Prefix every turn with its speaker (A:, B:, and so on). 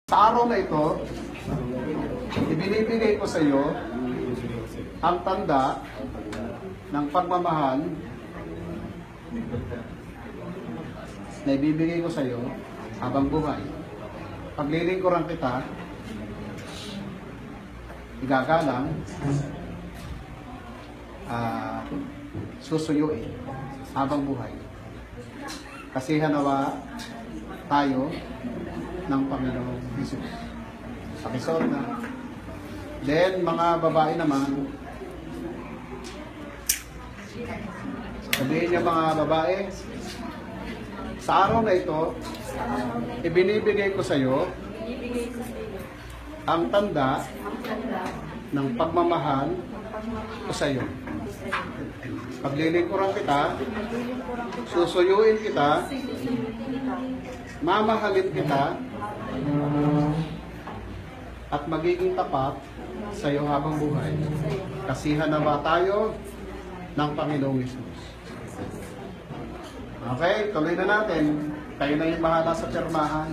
A: Sa araw na ito, ibinibigay ko sa iyo ang tanda ng pagmamahal na ibibigay ko sa iyo habang buhay. Paglilingkuran kita, igagalang, susuyuin habang buhay. Kasihan nawa tayo ng Panginoong Jesus. Pakisuot na. Then, mga babae naman, sabihin niya mga babae, sa araw na ito, ibinibigay ko sa iyo ang tanda ng pagmamahal ko sa iyo. Paglilingkuran kita, susuyuin kita, mamahalin kita, at magiging tapat sa iyo habang buhay. Kasihan nawa tayo ng Panginoong Jesus. Okay, tuloy na natin. Kayo na yung bahala sa pirmahan.